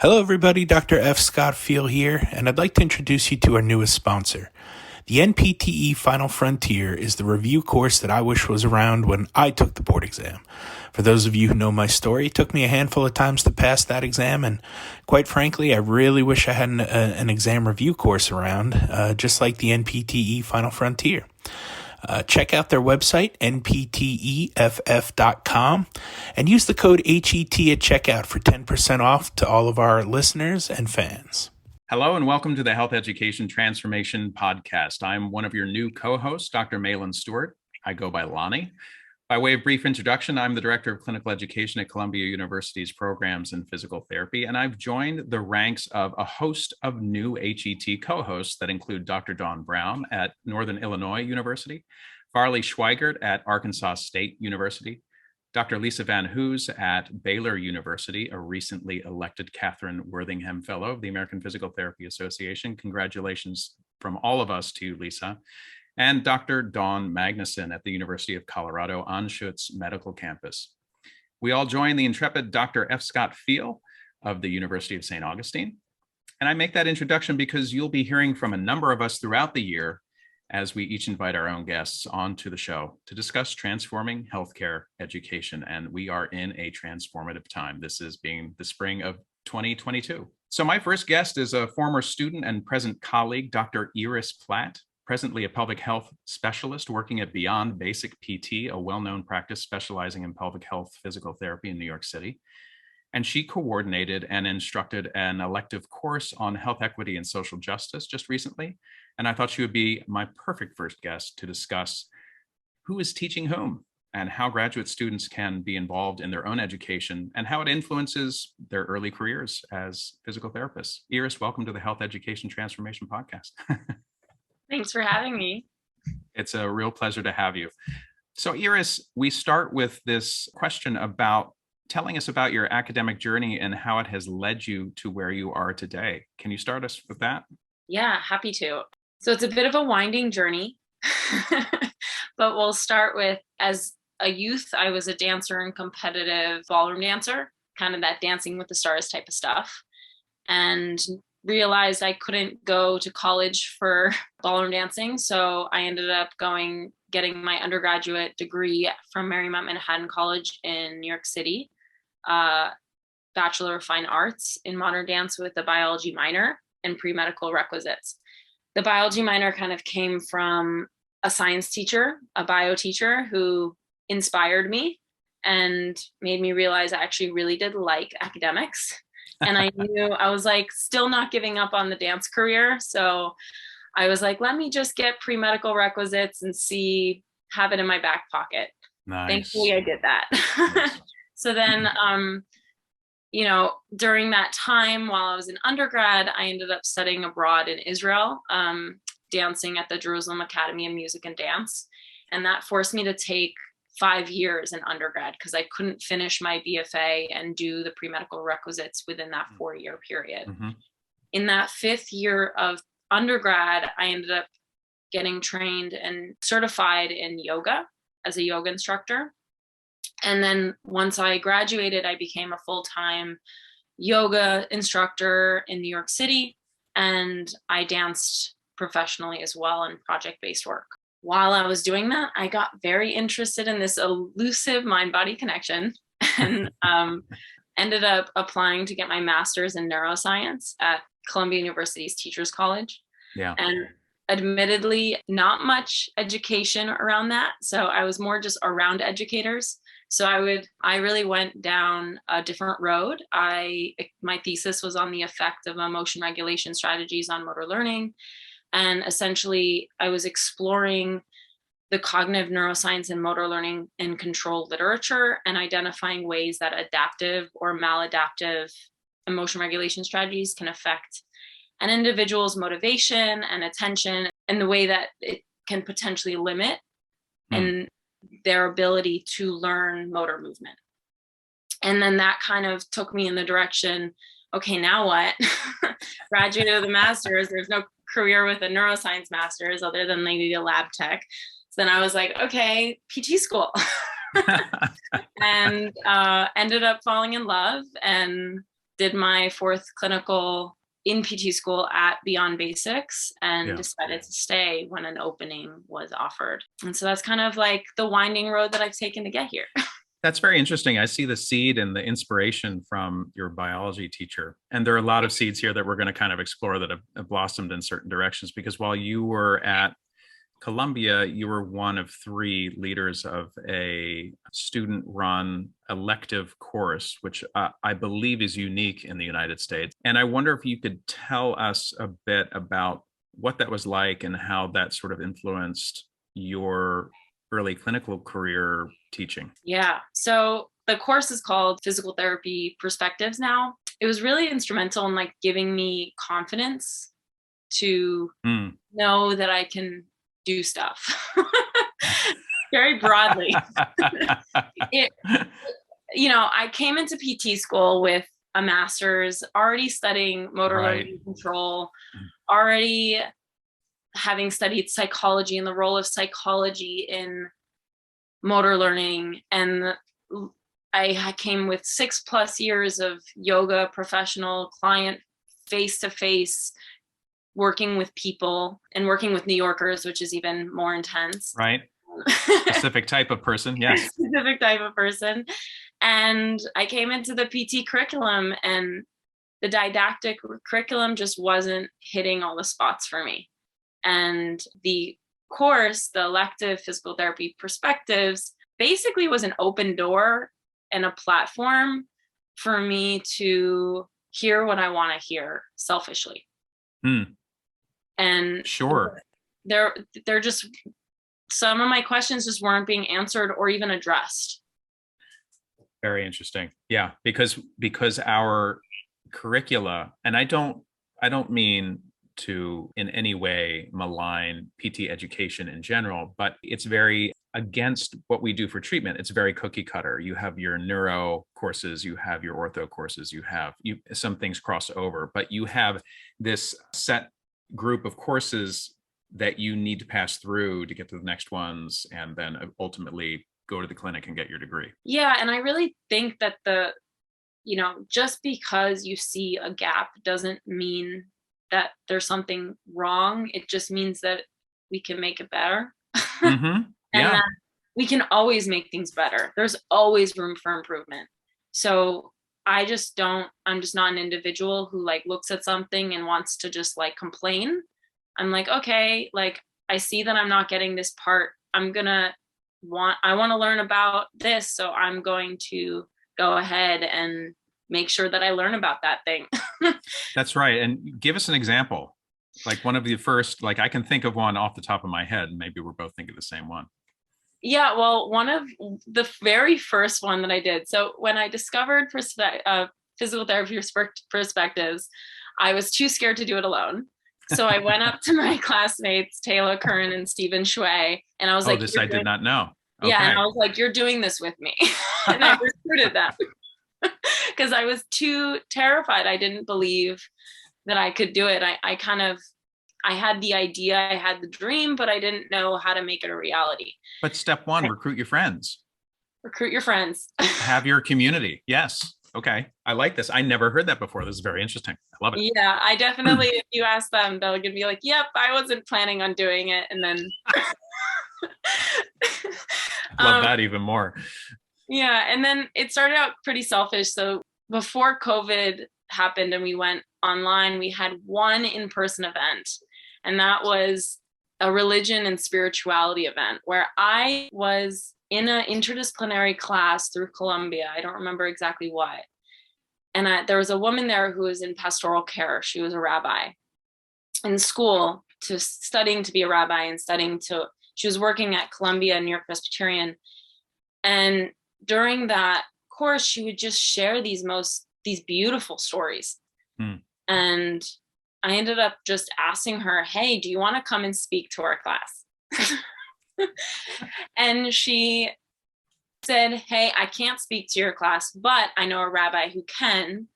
Hello, everybody. Dr. F. Scott Field here, and I'd like to introduce you to our newest sponsor. The NPTE Final Frontier is the review course that I wish was around when I took the board exam. For those of you who know my story, it took me a handful of times to pass that exam, and quite frankly, I really wish I had an exam review course around, just like the NPTE Final Frontier. Check out their website, npteff.com, and use the code HET at checkout for 10% off to all of our listeners and fans. Hello and welcome to the Health Education Transformation Podcast. I'm one of your new co-hosts, Dr. Malin Stewart. I go by Lonnie. By way of brief introduction, I'm the Director of Clinical Education at Columbia University's Programs in Physical Therapy, and I've joined the ranks of a host of new HET co-hosts that include Dr. Dawn Brown at Northern Illinois University, Farley Schweigert at Arkansas State University, Dr. Lisa Van Hoos at Baylor University, a recently elected Catherine Worthingham Fellow of the American Physical Therapy Association. Congratulations from all of us to you, Lisa. And Dr. Dawn Magnuson at the University of Colorado Anschutz Medical Campus. We all join the intrepid Dr. F. Scott Field of the University of St. Augustine. And I make that introduction because you'll be hearing from a number of us throughout the year as we each invite our own guests onto the show to discuss transforming healthcare education. And we are in a transformative time. This is being the spring of 2022. So my first guest is a former student and present colleague, Dr. Iris Platt, presently a public health specialist working at Beyond Basic PT, a well-known practice specializing in pelvic health physical therapy in New York City. And she coordinated and instructed an elective course on health equity and social justice just recently. And I thought she would be my perfect first guest to discuss who is teaching whom and how graduate students can be involved in their own education and how it influences their early careers as physical therapists. Iris, welcome to the Health Education Transformation Podcast. Thanks for having me. It's a real pleasure to have you. So Iris, we start with this question about telling us about your academic journey and how it has led you to where you are today. Can you start us with that? Yeah, happy to. So it's a bit of a winding journey, but we'll start with, as a youth, I was a dancer and competitive ballroom dancer, kind of that Dancing with the Stars type of stuff. And realized I couldn't go to college for ballroom dancing. So I ended up getting my undergraduate degree from Marymount Manhattan College in New York City, Bachelor of Fine Arts in Modern Dance with a biology minor and pre-medical requisites. The biology minor kind of came from a science teacher, a bio teacher who inspired me and made me realize I actually really did like academics. And I knew I was like still not giving up on the dance career. So I was like, let me just get pre-medical requisites and have it in my back pocket. Nice. Thankfully, I did that. Nice. So then, during that time while I was in undergrad, I ended up studying abroad in Israel, dancing at the Jerusalem Academy of Music and Dance. And that forced me to take 5 years in undergrad because I couldn't finish my BFA and do the pre-medical requisites within that 4-year period. Mm-hmm. In that 5th year of undergrad, I ended up getting trained and certified in yoga as a yoga instructor. And then once I graduated, I became a full-time yoga instructor in New York City, and I danced professionally as well in project-based work. While I was doing that, I got very interested in this elusive mind-body connection and ended up applying to get my master's in neuroscience at Columbia University's Teachers College. Yeah. And admittedly, not much education around that. So I was more just around educators. So I really went down a different road. My thesis was on the effect of emotion regulation strategies on motor learning. And essentially, I was exploring the cognitive neuroscience and motor learning and control literature and identifying ways that adaptive or maladaptive emotion regulation strategies can affect an individual's motivation and attention and the way that it can potentially limit and their ability to learn motor movement. And then that kind of took me in the direction, okay, now what? Graduated with a master's, there's no career with a neuroscience master's other than maybe a lab tech. So then I was like, okay, PT school. And ended up falling in love and did my fourth clinical in PT school at Beyond Basics and decided to stay when an opening was offered. And so that's kind of like the winding road that I've taken to get here. That's very interesting. I see the seed and the inspiration from your biology teacher. And there are a lot of seeds here that we're going to kind of explore that have blossomed in certain directions, because while you were at Columbia, you were one of 3 leaders of a student-run elective course, which I believe is unique in the United States. And I wonder if you could tell us a bit about what that was like and how that sort of influenced your early clinical career teaching. Yeah. So the course is called Physical Therapy Perspectives now. It was really instrumental in like giving me confidence to know that I can do stuff very broadly. I came into PT school with a master's, already studying motor learning control, already having studied psychology and the role of psychology in motor learning. And I came with 6+ years of yoga professional client face-to-face working with people and working with New Yorkers, which is even more intense. Right. Specific type of person. Yes. Specific type of person. And I came into the PT curriculum and the didactic curriculum just wasn't hitting all the spots for me. And the course, the elective Physical Therapy Perspectives, basically was an open door and a platform for me to hear what I want to hear selfishly. And sure, they're just, some of my questions just weren't being answered or even addressed. Very interesting. Yeah, because our curricula, and I don't mean to in any way malign PT education in general, but it's very against what we do for treatment. It's very cookie cutter. You have your neuro courses, you have your ortho courses, some things cross over, but you have this set group of courses that you need to pass through to get to the next ones and then ultimately go to the clinic and get your degree. Yeah. And I really think that just because you see a gap doesn't mean that there's something wrong. It just means that we can make it better. Yeah. And that we can always make things better. There's always room for improvement. So I'm just not an individual who like looks at something and wants to just like complain. I'm like, okay, like I see that I'm not getting this part. I want to learn about this. So I'm going to go ahead and make sure that I learn about that thing. That's right. And give us an example, like one of the first, like I can think of one off the top of my head, and maybe we're both thinking the same one. Yeah, well, one of the very first one that I did. So when I discovered physical therapy perspectives, I was too scared to do it alone. So I went up to my classmates, Taylor Curran and Stephen Shui, and I was like, this I did not know. Okay. Yeah, and I was like, you're doing this with me. And I recruited them because I was too terrified. I didn't believe that I could do it. I had the idea, I had the dream, but I didn't know how to make it a reality. But step one, recruit your friends. Recruit your friends. Have your community. Yes. Okay. I like this. I never heard that before. This is very interesting. I love it. Yeah, I definitely, if you ask them, they'll be like, yep, I wasn't planning on doing it. And then. Love that even more. Yeah. And then it started out pretty selfish. So before COVID happened and we went online, we had one in-person event. And that was a religion and spirituality event where I was in an interdisciplinary class through Columbia. I don't remember exactly what. And there was a woman there who was in pastoral care. She was a rabbi in school studying to be a rabbi and she was working at Columbia New York Presbyterian. And during that course, she would just share these beautiful stories. And I ended up just asking her, hey, do you want to come and speak to our class? And she said, hey, I can't speak to your class, but I know a rabbi who can.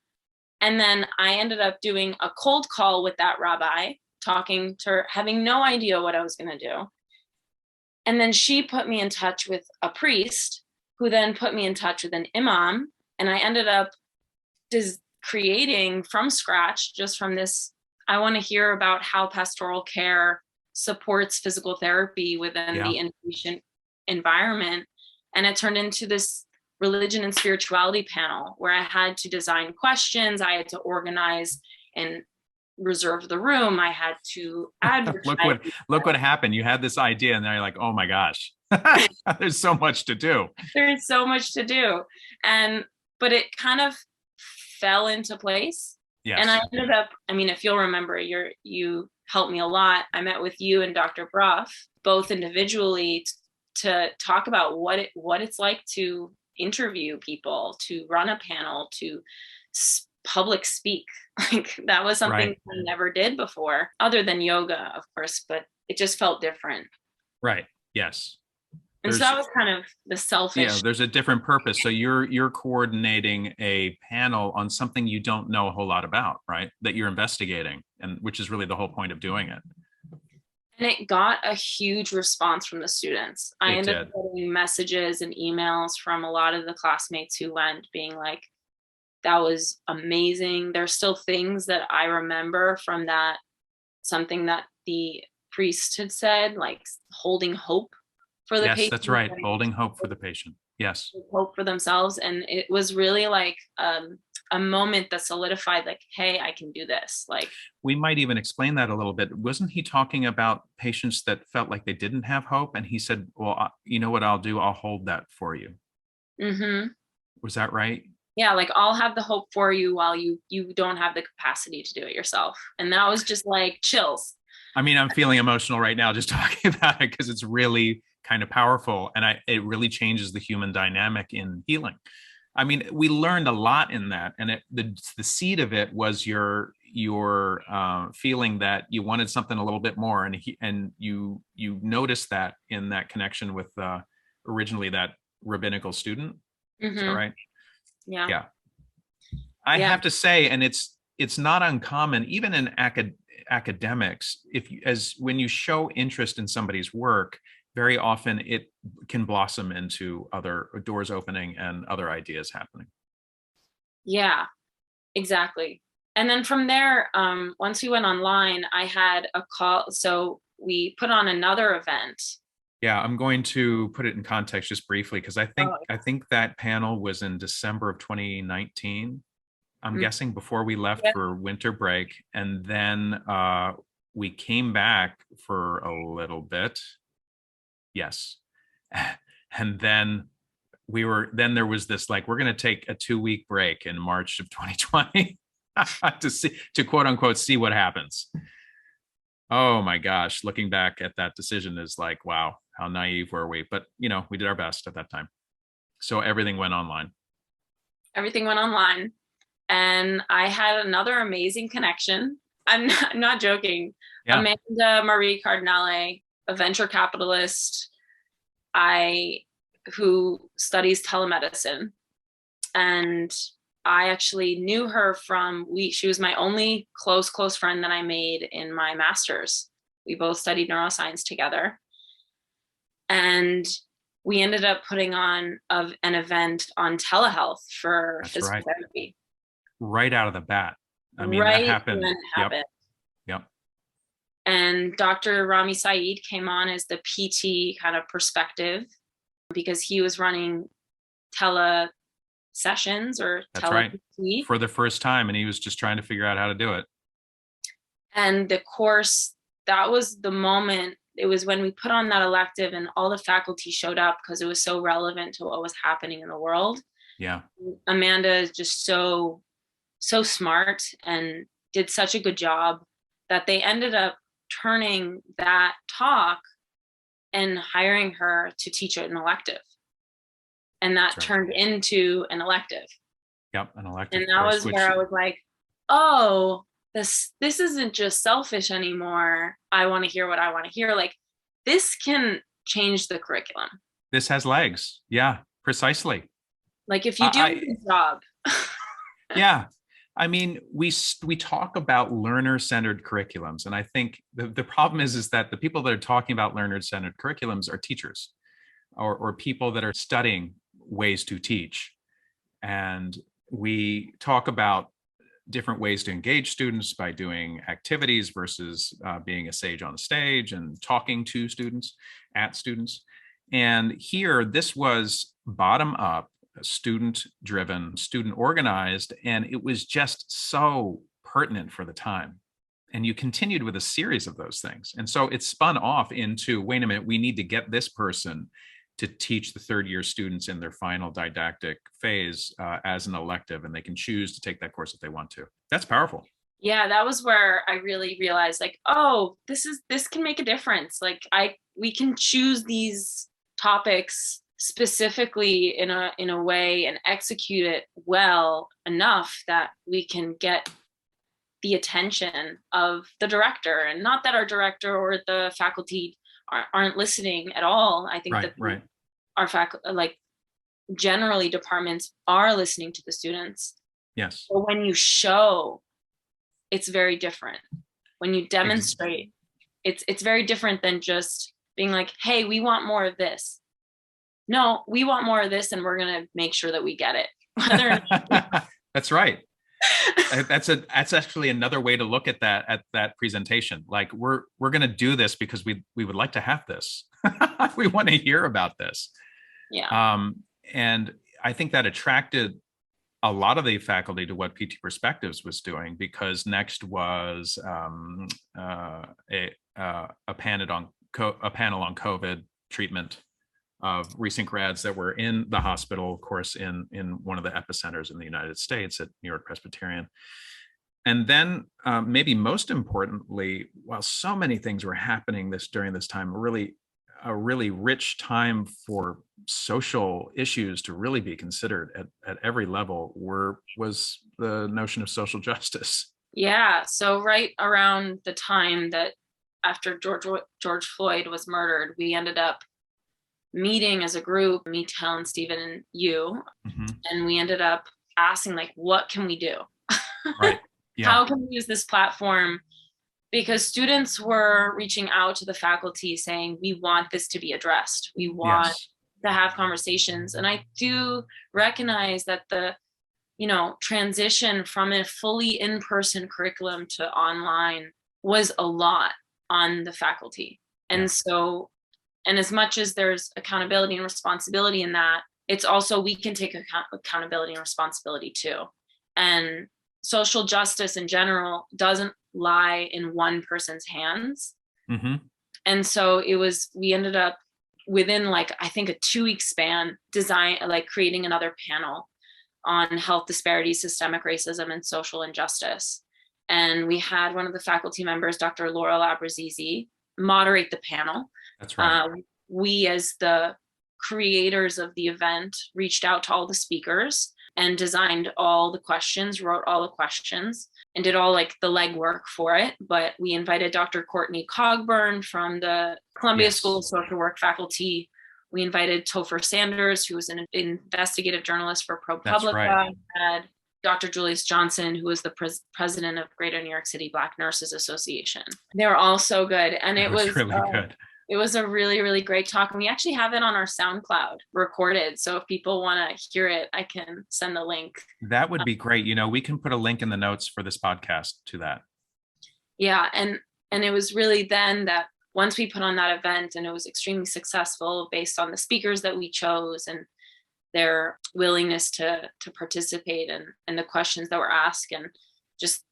And then I ended up doing a cold call with that rabbi, talking to her, having no idea what I was going to do. And then she put me in touch with a priest who then put me in touch with an imam. And I ended up creating from scratch, just from this, I want to hear about how pastoral care supports physical therapy within the inpatient environment. And it turned into this religion and spirituality panel where I had to design questions, I had to organize and reserve the room, I had to advertise. look what happened. You had this idea and then you're like, oh my gosh, there's so much to do. There's so much to do. But it kind of fell into place. Yes. And I ended up, I mean, if you'll remember, you helped me a lot. I met with you and Dr. Bruff, both individually, to talk about what it's like to interview people, to run a panel, to public speak. Like that was something I never did before, other than yoga, of course, but it just felt different. Right. Yes. And so that was kind of the selfish. Yeah, there's a different purpose. So you're coordinating a panel on something you don't know a whole lot about, right? That you're investigating, and which is really the whole point of doing it. And it got a huge response from the students. I ended up getting messages and emails from a lot of the classmates who went, being like, that was amazing. There's still things that I remember from that, something that the priest had said, like holding hope for the patient. Yes, that's right. Holding hope for the patient. Yes. Hope for themselves. And it was really like a moment that solidified, like, hey, I can do this. Like, we might even explain that a little bit. Wasn't he talking about patients that felt like they didn't have hope? And he said, well, you know what I'll do? I'll hold that for you. Mm-hmm. Was that right? Yeah, like I'll have the hope for you while you don't have the capacity to do it yourself. And that was just like chills. I mean, I'm feeling emotional right now just talking about it, because it's really kind of powerful, and it really changes the human dynamic in healing. I mean, we learned a lot in that, and the seed of it was your feeling that you wanted something a little bit more, and you noticed that in that connection with originally that rabbinical student. Mm-hmm. Is that right? Yeah. I have to say, and it's not uncommon, even in academics, when you show interest in somebody's work, very often it can blossom into other doors opening and other ideas happening. Yeah, exactly. And then from there, once we went online, I had a call. So we put on another event. Yeah, I'm going to put it in context just briefly, because I think that panel was in December of 2019. I'm guessing before we left for winter break. And then we came back for a little bit. Yes. And then there was this, like, we're going to take a 2-week break in March of 2020 to quote unquote, see what happens. Oh my gosh. Looking back at that decision is like, wow, how naive were we? But, we did our best at that time. So everything went online. And I had another amazing connection. I'm not joking. Yeah. Amanda Marie Cardinale, a venture capitalist, who studies telemedicine. And I actually knew her she was my only close friend that I made in my master's. We both studied neuroscience together. And we ended up putting on an event on telehealth for physical therapy. Right out of the bat. I mean, that happened. Yep. And Dr. Rami Saeed came on as the PT kind of perspective, because he was running tele sessions or tele-PT for the first time, and he was just trying to figure out how to do it. And the course, that was the moment. It was when we put on that elective and all the faculty showed up, because it was so relevant to what was happening in the world. Yeah. Amanda is just so smart and did such a good job that they ended up turning that talk and hiring her to teach an elective. And that turned into an elective. Yep, an elective. And that was where I was like, oh, this isn't just selfish anymore. I want to hear what I want to hear. Like, this can change the curriculum. This has legs. Yeah, precisely. Like, if you do a good job. Yeah. I mean, we talk about learner-centered curriculums. And I think the problem is that the people that are talking about learner-centered curriculums are teachers or people that are studying ways to teach. And we talk about different ways to engage students by doing activities versus being a sage on the stage and talking to students, at students. And here, this was bottom up, student driven, student organized, and it was just so pertinent for the time. And you continued with a series of those things. And so it spun off into, wait a minute, we need to get this person to teach the third year students in their final didactic phase as an elective, and they can choose to take that course if they want to. That's powerful. Yeah, that was where I really realized, like, oh, this can make a difference. Like, we can choose these topics specifically in a way and execute it well enough that we can get the attention of the director. And not that our director or the faculty aren't listening at all. I think our faculty, like, generally departments are listening to the students. Yes. But when you show, it's very different. When you demonstrate, it's very different than just being like, hey, we want more of this. No, we want more of this, and we're going to make sure that we get it. That's right. That's actually another way to look at that presentation. Like, we're going to do this because we would like to have this. We want to hear about this. Yeah. And I think that attracted a lot of the faculty to what PT Perspectives was doing, because next was a panel on COVID treatment of recent grads that were in the hospital, of course, in one of the epicenters in the United States at New York Presbyterian. And then maybe most importantly, while so many things were happening during this time, a really rich time for social issues to really be considered at every level was the notion of social justice. Yeah. So right around the time that after George Floyd was murdered, we ended up meeting as a group, me, Helen, Stephen, and you, and we ended up asking, like, what can we do? Right. Yeah. How can we use this platform? Because students were reaching out to the faculty saying, we want this to be addressed. We want to have conversations. And I do recognize that the, transition from a fully in-person curriculum to online was a lot on the faculty. And so, and as much as there's accountability and responsibility in that, it's also, we can take accountability and responsibility too. And social justice in general doesn't lie in one person's hands. And so we ended up within, like, I think a 2-week span, creating another panel on health disparities, systemic racism, and social injustice. And we had one of the faculty members, Dr. Laurel Abrazizi, moderate the panel. That's right. We, as the creators of the event, reached out to all the speakers and designed all the questions, wrote all the questions, and did all, like, the legwork for it. But we invited Dr. Courtney Cogburn from the Columbia School of Social Work faculty. We invited Topher Sanders, who was an investigative journalist for ProPublica. Right. Had Dr. Julius Johnson, who was the president of Greater New York City Black Nurses Association. They were all so good. And it was really good. It was a really, really great talk. And we actually have it on our SoundCloud recorded. So if people want to hear it, I can send the link. That would be great. We can put a link in the notes for this podcast to that. Yeah. And it was really then that once we put on that event, and it was extremely successful based on the speakers that we chose and their willingness to participate and the questions that were asked, and just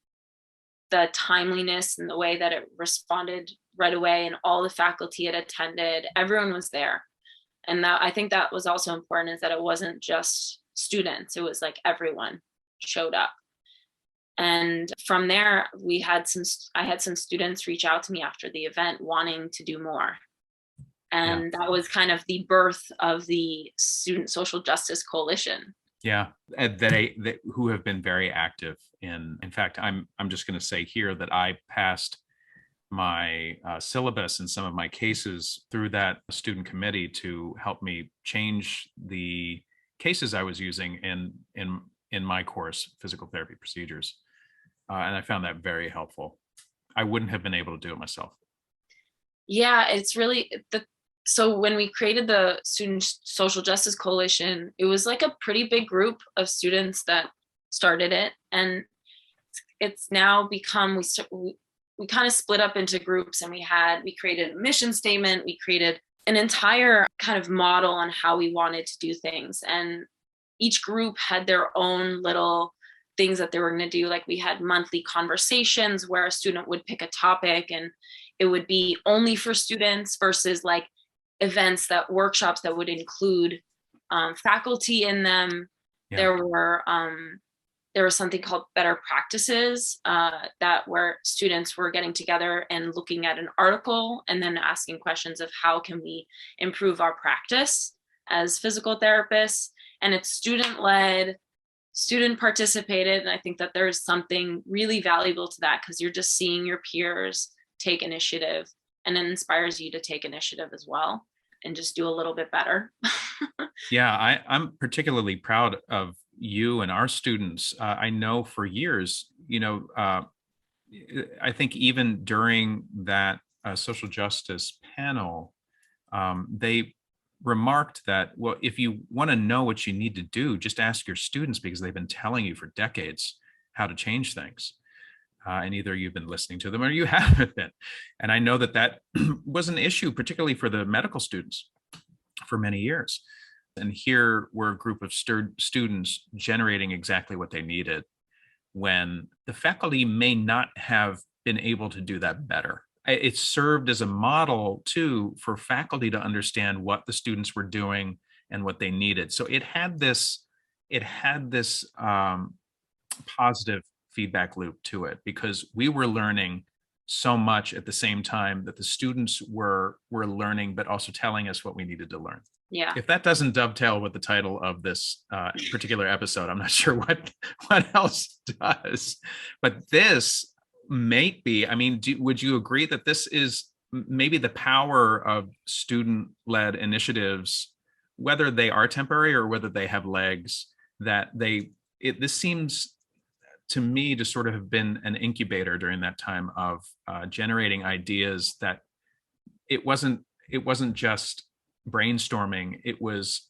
the timeliness and the way that it responded right away, and all the faculty had attended, everyone was there. And that, I think that was also important, is that it wasn't just students, it was like everyone showed up. And from there, I had some students reach out to me after the event wanting to do more. And that was kind of the birth of the Student Social Justice Coalition. Yeah, who have been very active in fact, I'm just going to say here that I passed my syllabus and some of my cases through that student committee to help me change the cases I was using in my course, physical therapy procedures. And I found that very helpful. I wouldn't have been able to do it myself. Yeah, it's really so when we created the Student Social Justice Coalition, it was like a pretty big group of students that started it. And it's it's now become, we kind of split up into groups, and we created a mission statement. We created an entire kind of model on how we wanted to do things. And each group had their own little things that they were going to do. Like we had monthly conversations where a student would pick a topic, and it would be only for students, versus like events, workshops that would include faculty in them. Yeah. There was something called better practices, that where students were getting together and looking at an article and then asking questions of how can we improve our practice as physical therapists. And it's student-led, student participated. And I think that there's something really valuable to that, because you're just seeing your peers take initiative, and it inspires you to take initiative as well and just do a little bit better. Yeah, I'm particularly proud of you and our students. I know for years, I think even during that social justice panel, they remarked that, well, if you want to know what you need to do, just ask your students, because they've been telling you for decades how to change things. And either you've been listening to them or you haven't been. And I know that was an issue, particularly for the medical students, for many years. And here we're a group of students generating exactly what they needed, when the faculty may not have been able to do that better. It served as a model too for faculty to understand what the students were doing and what they needed. So it had this positive feedback loop to it, because we were learning so much at the same time that the students were learning, but also telling us what we needed to learn. Yeah. If that doesn't dovetail with the title of this particular episode, I'm not sure what else does. But this may be, I mean, would you agree that this is maybe the power of student-led initiatives, whether they are temporary or whether they have legs, that this seems to me to sort of have been an incubator during that time of generating ideas, that it wasn't just brainstorming, it was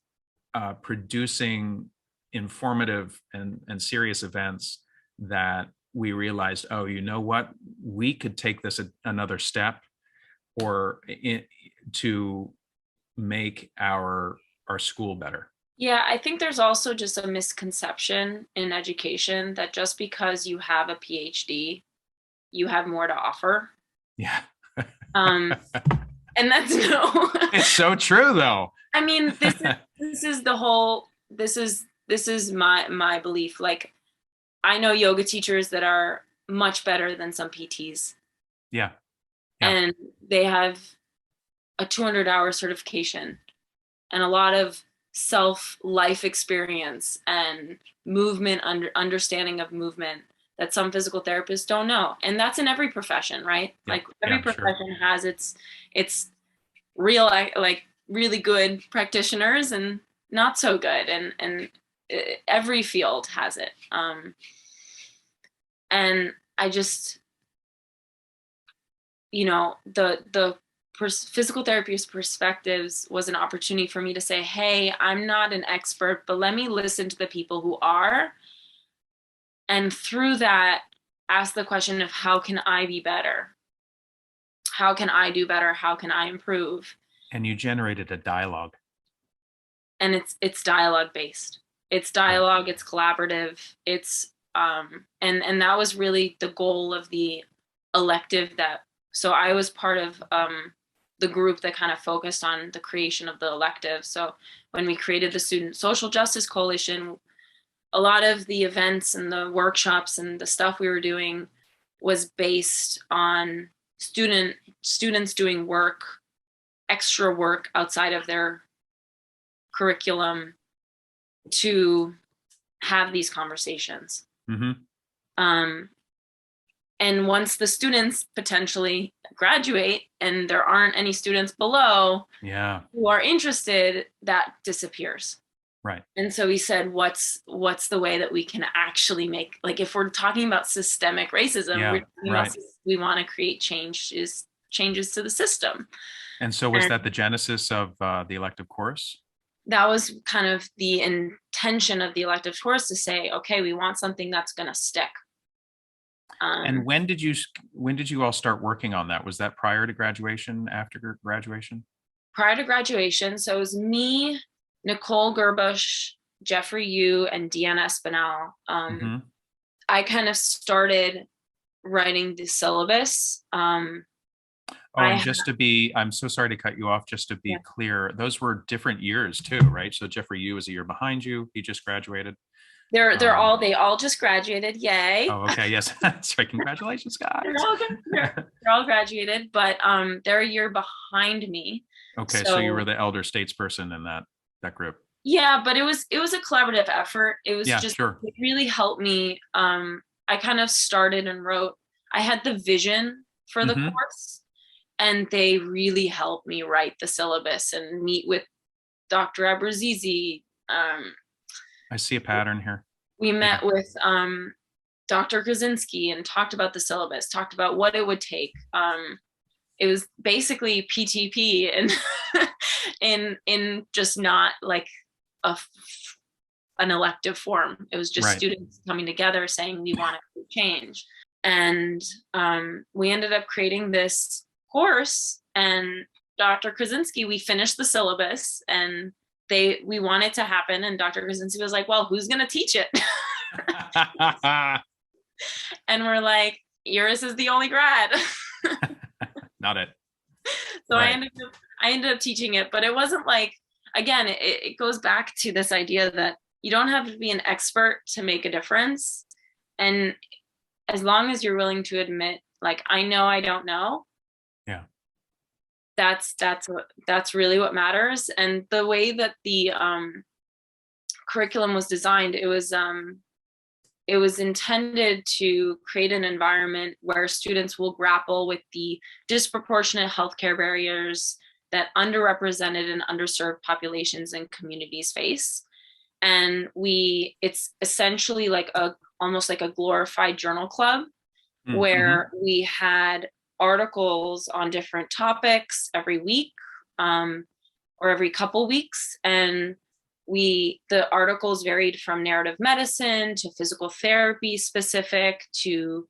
producing informative and serious events that we realized, oh, you know what, we could take this another step, to make our school better. Yeah, I think there's also just a misconception in education that just because you have a PhD, you have more to offer. Yeah. And that's no. It's so true, though. I mean, this is my belief. Like, I know yoga teachers that are much better than some PTs. Yeah. And they have a 200-hour certification and a lot of life experience and movement, understanding of movement that some physical therapists don't know. And that's in every profession, right? Yeah. Like every profession has its real, like really good practitioners and not so good. And every field has it. And I just, the physical therapist perspectives was an opportunity for me to say, hey, I'm not an expert, but let me listen to the people who are. And through that, ask the question of how can I be better? How can I do better? How can I improve? And you generated a dialogue. And it's dialogue based. It's dialogue, it's collaborative, it's and that was really the goal of the elective. So I was part of the group that kind of focused on the creation of the elective. So when we created the Student Social Justice Coalition, a lot of the events and the workshops and the stuff we were doing was based on students doing extra work outside of their curriculum to have these conversations. Mm-hmm. And once the students potentially graduate and there aren't any students below who are interested, that disappears. Right. And so we said, what's the way that we can actually make, like, if we're talking about systemic racism, we want to create changes to the system. And so was that the genesis of the elective course? That was kind of the intention of the elective course, to say, okay, we want something that's going to stick. And when did you all start working on that? Was that prior to graduation, after graduation? Prior to graduation. So it was me, Nicole Gerbush, Jeffrey Yu, and Deanna Espinal. Mhm. I kind of started writing the syllabus. Oh, and I'm so sorry to cut you off, just to be Yeah. clear, those were different years too, right? So Jeffrey Yu is a year behind you. He just graduated. They all just graduated. Yay. Oh, okay. Yes. That's right. Congratulations, guys. They're all graduated, but they're a year behind me. Okay, so you were the elder statesperson in that group. Yeah, but it was a collaborative effort. It was Yeah, just sure. it really helped me. I kind of started and wrote. I had the vision for the Mhm. course, and they really helped me write the syllabus and meet with Dr. Abrazizi. I see a pattern here. We Yeah. met with Dr. Krasinski and talked about the syllabus, talked about what it would take. It was basically PTP and in just not like an elective form. It was just Right. students coming together saying we want to change. And we ended up creating this course, and Dr. Krasinski, we finished the syllabus, and we want it to happen. And Dr. Krasinski was like, well, who's going to teach it? And we're like, yours is the only grad. Not it. So Right. I ended up teaching it, but it wasn't like, again, it goes back to this idea that you don't have to be an expert to make a difference. And as long as you're willing to admit, like, I know I don't know. Yeah. That's really what matters. And the way that the curriculum was designed, it was intended to create an environment where students will grapple with the disproportionate healthcare barriers that underrepresented and underserved populations and communities face. And it's essentially like almost like a glorified journal club, where we had articles on different topics every week, or every couple weeks. And the articles varied from narrative medicine to physical therapy specific to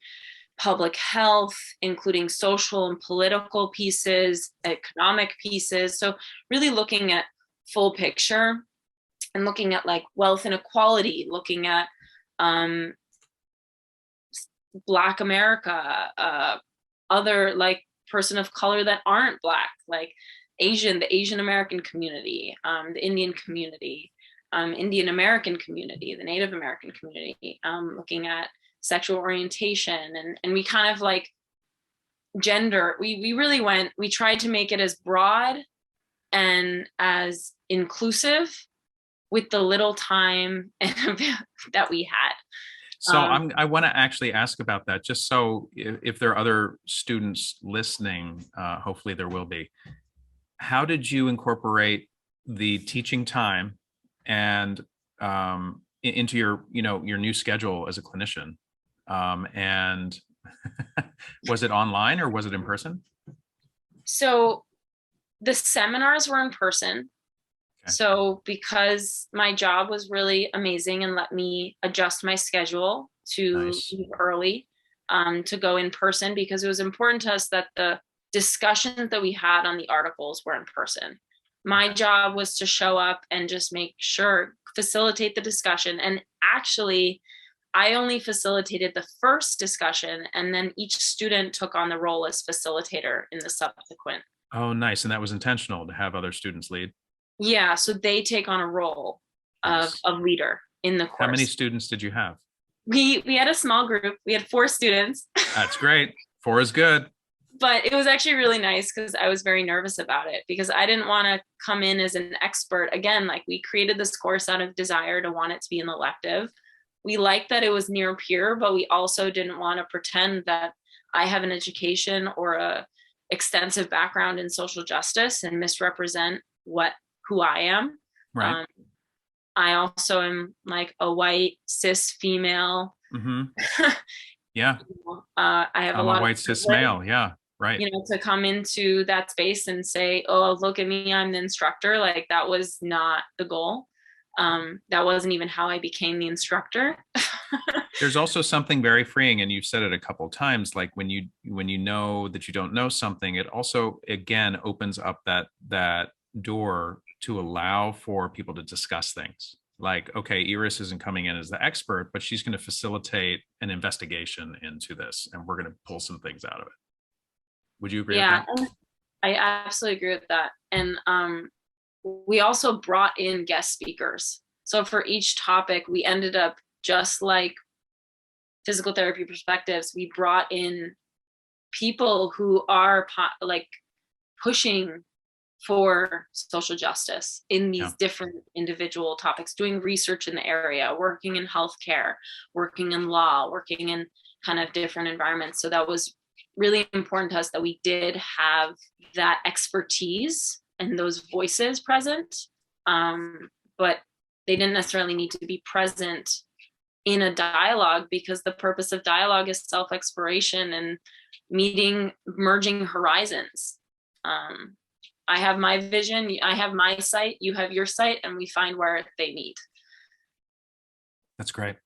public health, including social and political pieces, economic pieces. So really looking at full picture and looking at like wealth inequality, looking at Black America, other like person of color that aren't Black, like the Asian American community, the Indian community, Indian American community, the Native American community, looking at sexual orientation, and we kind of like gender. We tried to make it as broad and as inclusive with the little time that we had. So I want to actually ask about that, just so if there are other students listening, hopefully there will be. How did you incorporate the teaching time and into your new schedule as a clinician? And was it online or was it in person? So the seminars were in person. Okay. So because my job was really amazing and let me adjust my schedule to Nice. leave early, to go in person, because it was important to us that the discussions that we had on the articles were in person. My job was to show up and just facilitate the discussion. And actually, I only facilitated the first discussion, and then each student took on the role as facilitator in the subsequent. Oh, nice. And that was intentional to have other students lead. Yeah, so they take on a role Nice. of leader in the course. How many students did you have? We had a small group. We had 4 students. That's great. 4 is good. But it was actually really nice because I was very nervous about it, because I didn't want to come in as an expert. Again, like, we created this course out of desire to want it to be an elective. We liked that it was near peer, but we also didn't want to pretend that I have an education or a extensive background in social justice and misrepresent who I am. Right. I also am like a white cis female. Yeah. I have I'm a white cis male. Yeah. Right. To come into that space and say, oh, look at me, I'm the instructor. Like, that was not the goal. That wasn't even how I became the instructor. There's also something very freeing, and you've said it a couple of times, like when you know that you don't know something, it also again opens up that door to allow for people to discuss things. Like, okay, Iris isn't coming in as the expert, but she's going to facilitate an investigation into this, and we're going to pull some things out of it. Would you agree with that? Yeah, I absolutely agree with that. And we also brought in guest speakers. So for each topic, we ended up, just like physical therapy perspectives, we brought in people who are like pushing for social justice in these different individual topics, doing research in the area, working in healthcare, working in law, working in kind of different environments. So that was really important to us, that we did have that expertise and those voices present, but they didn't necessarily need to be present in a dialogue, because the purpose of dialogue is self-exploration and merging horizons. I have my vision, I have my sight, you have your sight, and we find where they meet. That's great.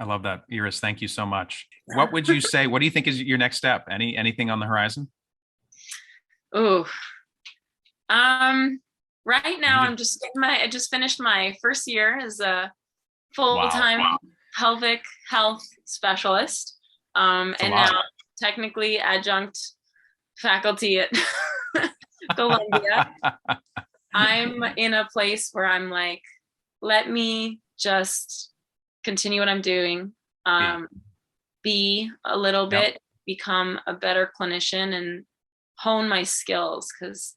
I love that. Iris, thank you so much. What would you say, what do you think is your next step? Anything on the horizon? Oh, right now I just finished my first year as a full-time pelvic health specialist. And now technically adjunct faculty at Columbia. I'm in a place where I'm like, let me just continue what I'm doing, be a little bit, become a better clinician, and hone my skills. Because,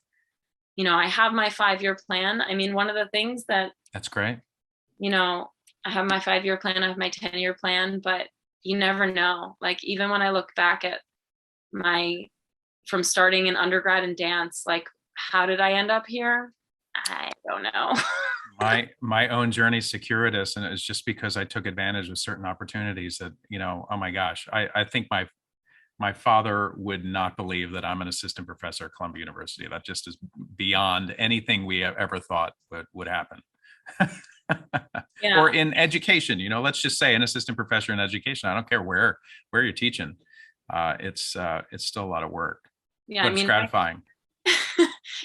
you know, I have my 5-year plan. I mean, one of the things that's great. You know, I have my 5-year plan, I have my 10-year plan, but you never know. Like, even when I look back at from starting in undergrad in dance, like, how did I end up here? I don't know. my own journey is circuitous, and it's just because I took advantage of certain opportunities that, you know, oh my gosh, I think my father would not believe that I'm an assistant professor at Columbia University. That just is beyond anything we have ever thought would happen. Or in education, you know, let's just say an assistant professor in education. I don't care where you're teaching. It's still a lot of work. Yeah, but it's gratifying.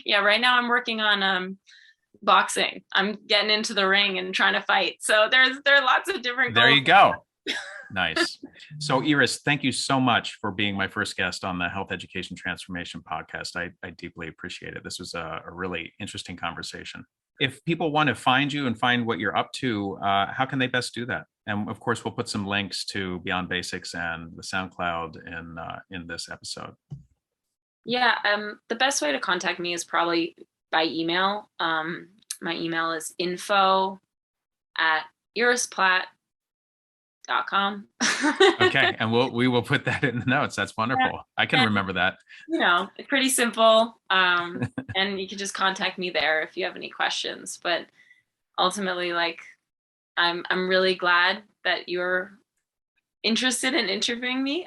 Yeah, right now I'm working on boxing. I'm getting into the ring and trying to fight. So there are lots of different goals. There you go. Nice. So Iris, thank you so much for being my first guest on the Health Education Transformation podcast. I deeply appreciate it. This was a really interesting conversation. If people want to find you and find what you're up to, how can they best do that? And of course, we'll put some links to Beyond Basics and the SoundCloud in this episode. Yeah, the best way to contact me is probably by email. My email is info@irisplatt.com. Okay, and we will put that in the notes. That's wonderful. Yeah. I can remember that. You know, pretty simple. And you can just contact me there if you have any questions. But ultimately, like, I'm really glad that you're interested in interviewing me.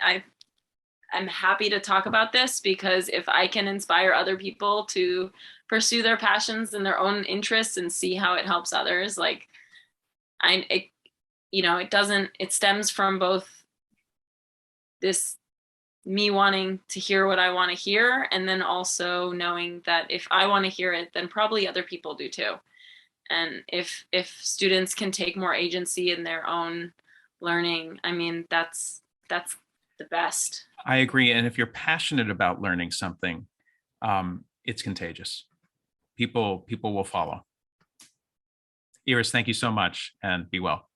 I'm happy to talk about this, because if I can inspire other people to pursue their passions and their own interests and see how it helps others, like, it stems from both this, me wanting to hear what I want to hear, and then also knowing that if I want to hear it, then probably other people do too. And if students can take more agency in their own learning, I mean, that's the best. I agree. And if you're passionate about learning something, it's contagious. People will follow. Iris, thank you so much, and be well.